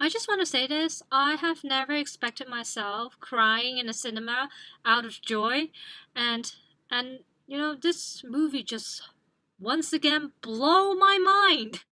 I just want to say this. I have never expected myself crying in a cinema out of joy, and this movie just once again blow my mind.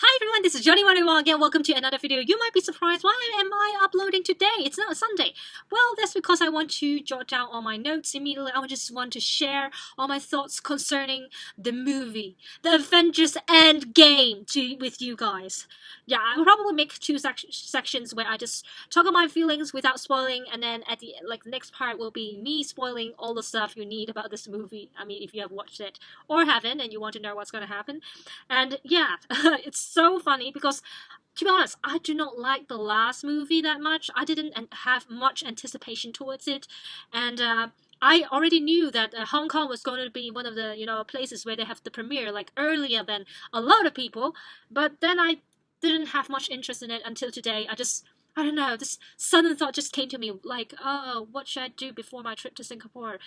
Hi everyone, this is J.M.Wong again. Welcome to another video. You might be surprised, why am I uploading today? It's not a Sunday. Well, that's because I want to jot down all my notes immediately. I just want to share all my thoughts concerning the movie, the Avengers Endgame, with you guys. Yeah, I'll probably make two sections where I just talk about my feelings without spoiling, and then at the next part will be me spoiling all the stuff you need about this movie. I mean, if you have watched it or haven't and you want to know what's going to happen. And yeah, it's so funny because, to be honest, I do not like the last movie that much. I didn't have much anticipation towards it, and I already knew that Hong Kong was going to be one of the places where they have the premiere like earlier than a lot of people. But then I didn't have much interest in it until today. I don't know, this sudden thought just came to me like, oh, what should I do before my trip to Singapore?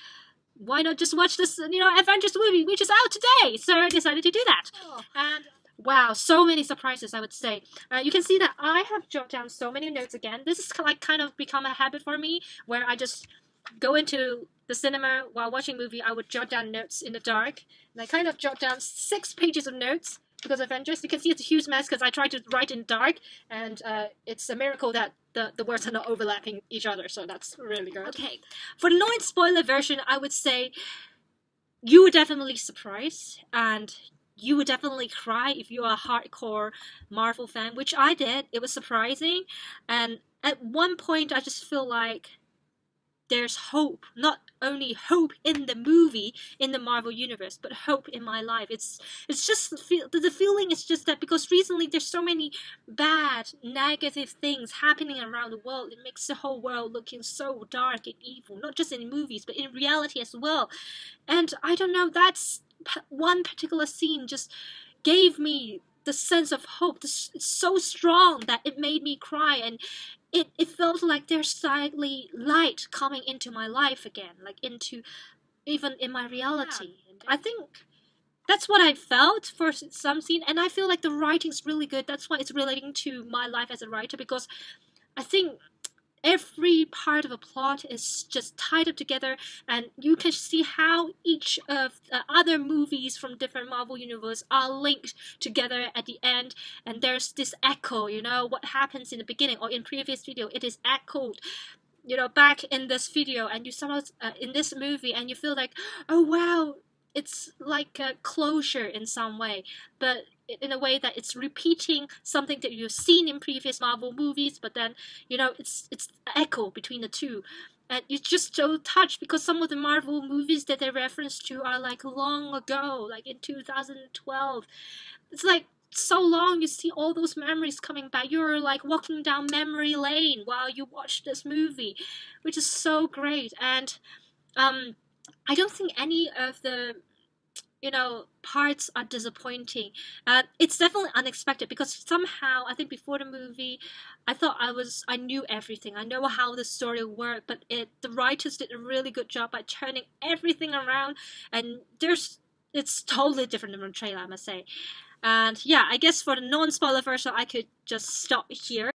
Why not just watch this, Avengers movie, which is out today? So I decided to do that. And wow, so many surprises, I would say. You can see that I have jotted down so many notes again. This is kind of become a habit for me, where I just go into the cinema while watching a movie. I would jot down notes in the dark, and I kind of jot down 6 pages of notes because of Avengers. You can see it's a huge mess because I tried to write in dark, and it's a miracle that the words are not overlapping each other, so that's really good. Okay, for the non-spoiler version, I would say you were definitely surprised, and you would definitely cry if you're a hardcore Marvel fan, which I did. It was surprising, and at one point I just feel like there's hope, not only hope in the movie, in the Marvel universe, but hope in my life. It's just the feeling is just that because recently there's so many bad, negative things happening around the world. It makes the whole world looking so dark and evil, not just in movies, but in reality as well. And I don't know, that's one particular scene just gave me the sense of hope. It's so strong that it made me cry, and it felt like there's slightly light coming into my life again, like into even in my reality. Yeah. I think that's what I felt for some scene, and I feel like the writing's really good. That's why it's relating to my life as a writer, because I think every part of a plot is just tied up together, and you can see how each of the other movies from different Marvel universe are linked together at the end, and there's this echo, what happens in the beginning or in previous video, it is echoed back in this video, and you somehow in this movie, and you feel like, oh wow, it's like a closure in some way, but in a way that it's repeating something that you've seen in previous Marvel movies, but then it's echo between the two. And you're just so touched because some of the Marvel movies that they reference to are like long ago, like in 2012. It's like so long, you see all those memories coming back. You're like walking down memory lane while you watch this movie, which is so great. And I don't think any of the parts are disappointing. It's definitely unexpected because somehow I think before the movie I thought I knew everything. I know how the story worked, but the writers did a really good job by turning everything around, and it's totally different from the trailer, I must say. And yeah, I guess for the non-spoiler version I could just stop here.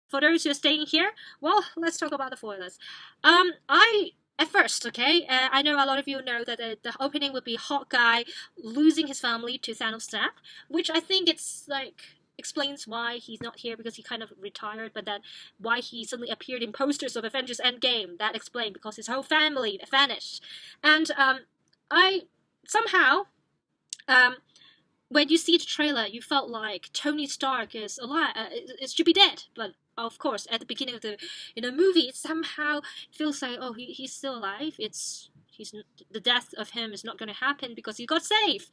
For those who are staying here, well, let's talk about the spoilers. At first, okay, I know a lot of you know that the opening would be Hawkeye losing his family to Thanos' death, which I think it's like explains why he's not here because he kind of retired, but then why he suddenly appeared in posters of Avengers Endgame. That explained because his whole family vanished, and I somehow when you see the trailer, you felt like Tony Stark is alive. It should be dead, but of course, at the beginning of the movie, it somehow feels like, oh, he's still alive. The death of him is not going to happen because he got saved.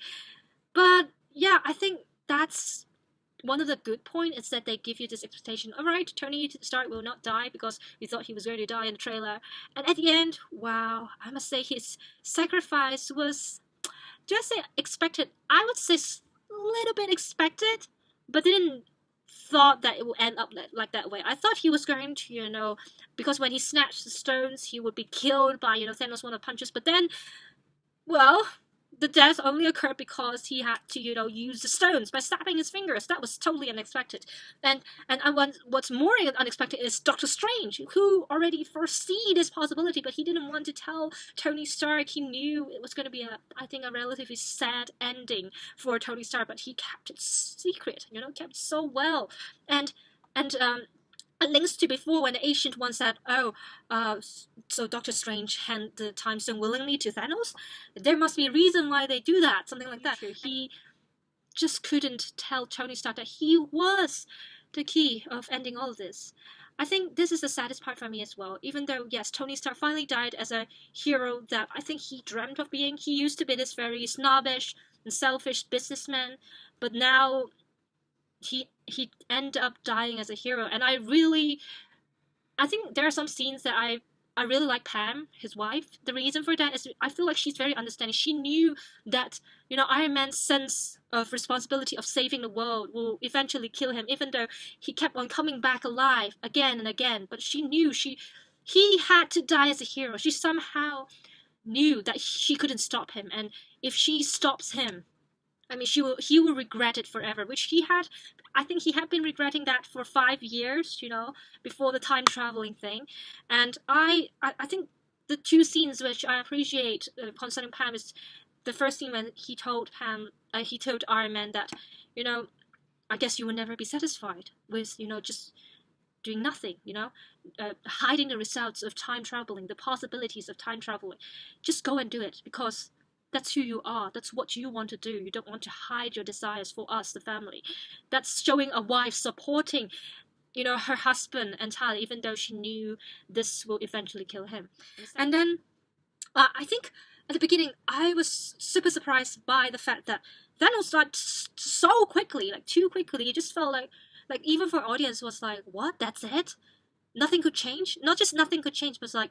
But yeah, I think that's one of the good points is that they give you this expectation. All right, Tony Stark will not die because we thought he was going to die in the trailer, and at the end, wow, I must say his sacrifice was, do I say expected? I would say a little bit expected, but didn't thought that it would end up like that way. I thought he was going to, because when he snatched the stones, he would be killed by, Thanos' one of punches. But then, well, the death only occurred because he had to, use the stones by snapping his fingers. That was totally unexpected. And what's more unexpected is Doctor Strange, who already foresee this possibility, but he didn't want to tell Tony Stark. He knew it was going to be I think a relatively sad ending for Tony Stark, but he kept it secret, kept it so well. And it links to before when the Ancient One said, so Doctor Strange handed the Time Stone willingly to Thanos. There must be a reason why they do that, something like that. He just couldn't tell Tony Stark that he was the key of ending all of this. I think this is the saddest part for me as well. Even though, yes, Tony Stark finally died as a hero that I think he dreamt of being. He used to be this very snobbish and selfish businessman, but now he ended up dying as a hero. And I think there are some scenes that I really like Pam, his wife. The reason for that is I feel like she's very understanding. She knew that, Iron Man's sense of responsibility of saving the world will eventually kill him, even though he kept on coming back alive again and again. But she knew he had to die as a hero. She somehow knew that she couldn't stop him. And if she stops him, I mean, he will regret it forever, which I think he had been regretting that for 5 years, before the time traveling thing. And I think the two scenes which I appreciate concerning Pam is the first scene when he told Iron Man that, I guess you will never be satisfied with, just doing nothing, hiding the results of time traveling, the possibilities of time traveling. Just go and do it, because that's who you are. That's what you want to do. You don't want to hide your desires for us, the family. That's showing a wife supporting, her husband entirely, even though she knew this will eventually kill him. And then, I think at the beginning, I was super surprised by the fact that Thanos died so quickly, like too quickly. It just felt like even for audience was like, what? That's it? Nothing could change? Not just nothing could change, but like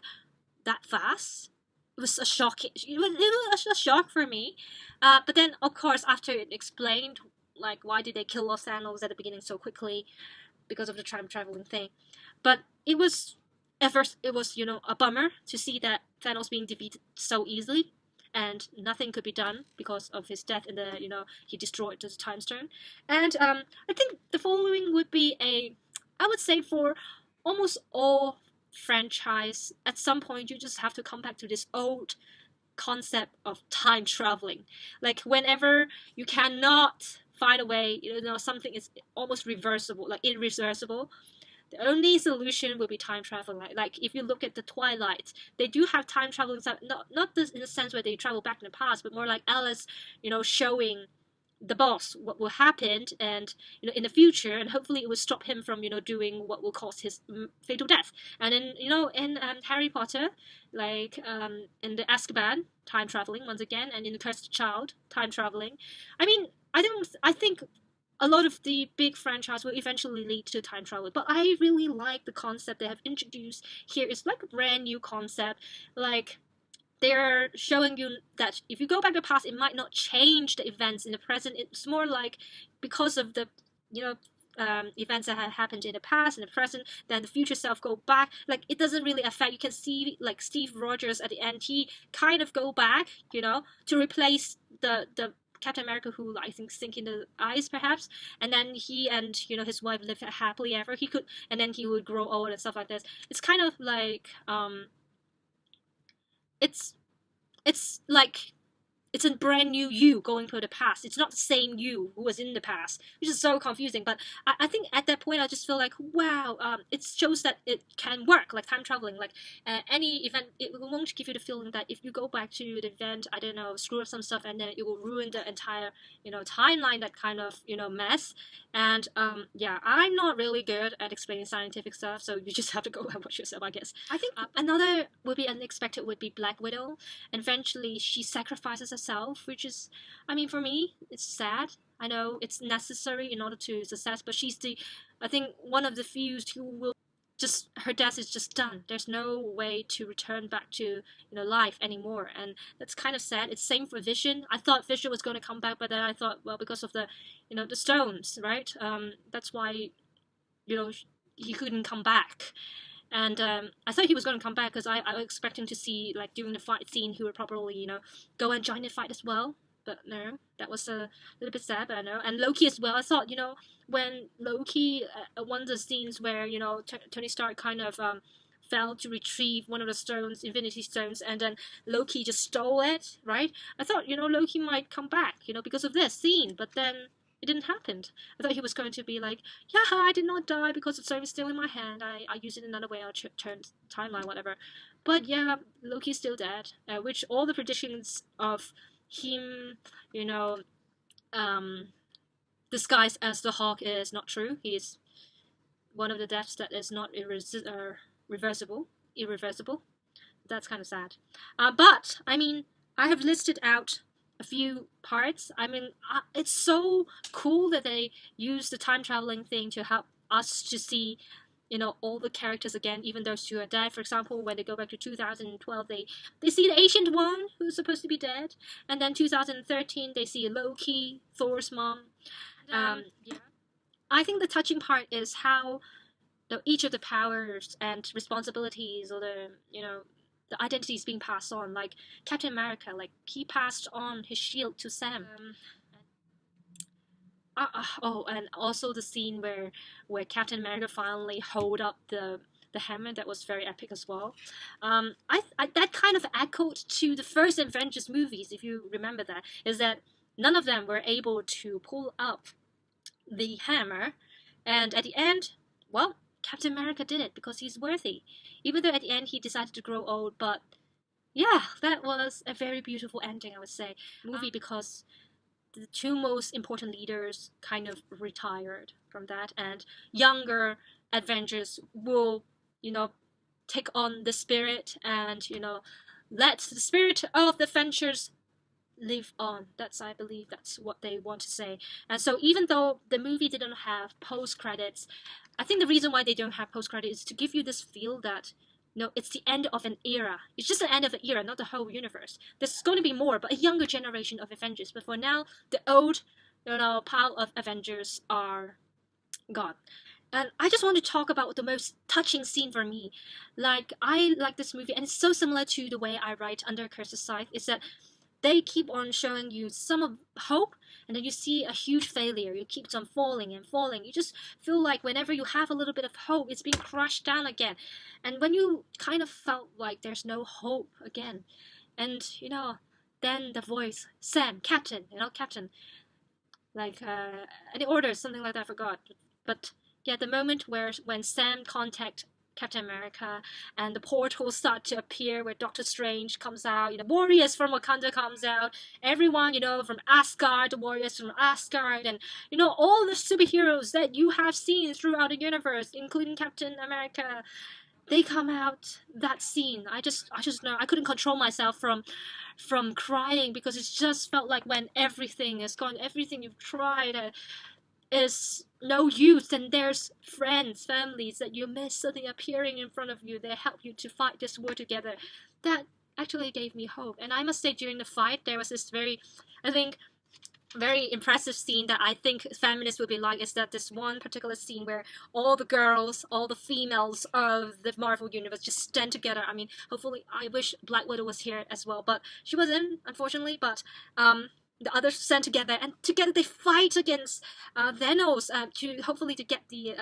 that fast? It was a shock. It was a shock for me. But then, of course, after it explained, like, why did they kill off Thanos at the beginning so quickly, because of the time traveling thing. But it was, at first, it was, a bummer to see that Thanos being defeated so easily, and nothing could be done because of his death in the, he destroyed the time stone. And I think the following would be I would say for almost all franchise, at some point you just have to come back to this old concept of time traveling. Like whenever you cannot find a way, something is almost reversible, like irreversible, the only solution will be time traveling. Like if you look at the Twilight, they do have time traveling, not this in the sense where they travel back in the past, but more like Alice, showing the boss what will happen, and in the future, and hopefully it will stop him from doing what will cause his fatal death. And then in Harry Potter, like in the Azkaban, time traveling once again, and in the Cursed Child, time traveling. I mean, I think a lot of the big franchise will eventually lead to time travel, but I really like the concept they have introduced here. It's like a brand new concept. Like they're showing you that if you go back to the past, it might not change the events in the present. It's more like because of the events that had happened in the past and the present, then the future self go back. Like it doesn't really affect. You can see like Steve Rogers at the end, he kind of go back, to replace the Captain America who I think sink in the ice perhaps, and then he and his wife live happily ever. And then he would grow old and stuff like this. It's kind of like it's like it's a brand new you going to the past. It's not the same you who was in the past, which is so confusing. But I think at that point I just feel like, wow, it shows that it can work, like time traveling. Like any event, it won't give you the feeling that if you go back to the event, I don't know, screw up some stuff, and then it will ruin the entire timeline, that kind of mess. And yeah, I'm not really good at explaining scientific stuff, so you just have to go and watch yourself, I guess. I think another would be unexpected would be Black Widow. And eventually she sacrifices herself, which is, I mean, for me, it's sad. I know it's necessary in order to success, but she's I think one of the few who will just, her death is just done. There's no way to return back to life anymore, and that's kind of sad. It's same for Vision. I thought Vision was going to come back, but then I thought, well, because of the the stones, right? That's why he couldn't come back. And I thought he was going to come back because I was expecting to see, like, during the fight scene, he would probably, go and join the fight as well. But no, that was a little bit sad, but I know. And Loki as well. I thought, when Loki, one of the scenes where, Tony Stark kind of fell to retrieve one of the stones, Infinity Stones, and then Loki just stole it, right? I thought, Loki might come back, because of this scene, but then it didn't happen. I thought he was going to be like, yeah, I did not die because the stone is still in my hand. I use it another way. I'll turn timeline, whatever. But yeah, Loki's still dead, which all the predictions of him, disguised as the Hawk is not true. He's one of the deaths that is not irreversible. That's kind of sad. But I mean, I have listed out a few parts. I mean, it's so cool that they use the time traveling thing to help us to see, all the characters again, even those who are dead. For example, when they go back to 2012, they see the Ancient One, who's supposed to be dead, and then 2013 they see Loki, Thor's mom. Yeah. I think the touching part is how each of the powers and responsibilities, or the identities being passed on. Like Captain America, like he passed on his shield to Sam. And also the scene where Captain America finally hold up the hammer, that was very epic as well. That kind of echoed to the first Avengers movies, if you remember that, is that none of them were able to pull up the hammer, and at the end, well, Captain America did it because he's worthy. Even though at the end he decided to grow old, but yeah, that was a very beautiful ending, I would say. Movie, because the two most important leaders kind of retired from that, and younger Avengers will, take on the spirit and, let the spirit of the Avengers live on. I believe that's what they want to say. And so even though the movie didn't have post-credits, I think the reason why they don't have post-credits is to give you this feel that, it's the end of an era. It's just the end of an era, not the whole universe. There's going to be more, but a younger generation of Avengers. But for now, the old, pile of Avengers are gone. And I just want to talk about the most touching scene for me. Like, I like this movie, and it's so similar to the way I write Under Cursed Scythe, is that they keep on showing you some of hope, and then you see a huge failure. You keep on falling and falling. You just feel like whenever you have a little bit of hope, it's being crushed down again. And when you kind of felt like there's no hope again, and then the voice, Sam, Captain, Captain, like any orders, something like that, I forgot. But yeah, the moment when Sam contact Captain America, and the portals start to appear where Doctor Strange comes out, warriors from Wakanda comes out, everyone, from Asgard, the warriors from Asgard, and, all the superheroes that you have seen throughout the universe, including Captain America, they come out. That scene, I just know, I couldn't control myself from crying, because it just felt like when everything is gone, everything you've tried is no use, and there's friends, families that you miss suddenly appearing in front of you. They help you to fight this war together. That actually gave me hope. And I must say, during the fight, there was this very impressive scene that I think feminists would be like, is that this one particular scene where all the girls, all the females of the Marvel Universe just stand together. I mean, hopefully, I wish Black Widow was here as well, but she wasn't, unfortunately, but the others stand together, and together they fight against Thanos to get the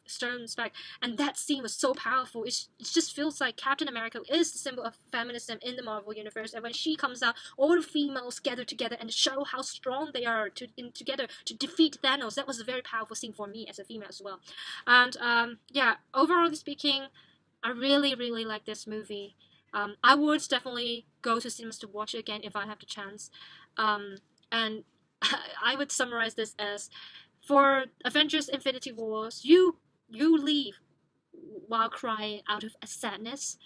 stones back. And that scene was so powerful. It just feels like Captain America is the symbol of feminism in the Marvel Universe. And when she comes out, all the females gather together and show how strong they are together to defeat Thanos. That was a very powerful scene for me as a female as well. And overall speaking, I really, really like this movie. I would definitely go to cinemas to watch it again if I have the chance. And I would summarize this as, for Avengers Infinity Wars, you leave while crying out of a sadness,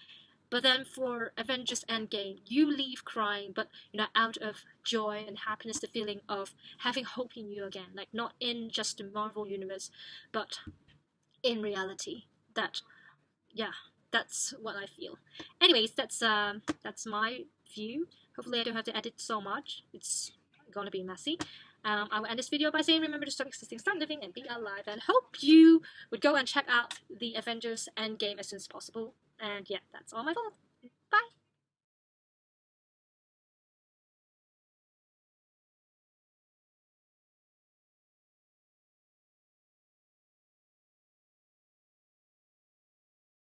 but then for Avengers Endgame, you leave crying, but out of joy and happiness, the feeling of having hope in you again, like not in just the Marvel Universe, but in reality. That's what I feel. Anyways, that's my view. Hopefully I don't have to edit so much. It's gonna be messy. I will end this video by saying remember to stop existing, start living, and be alive. And hope you would go and check out the Avengers Endgame as soon as possible. And yeah, that's all my fault.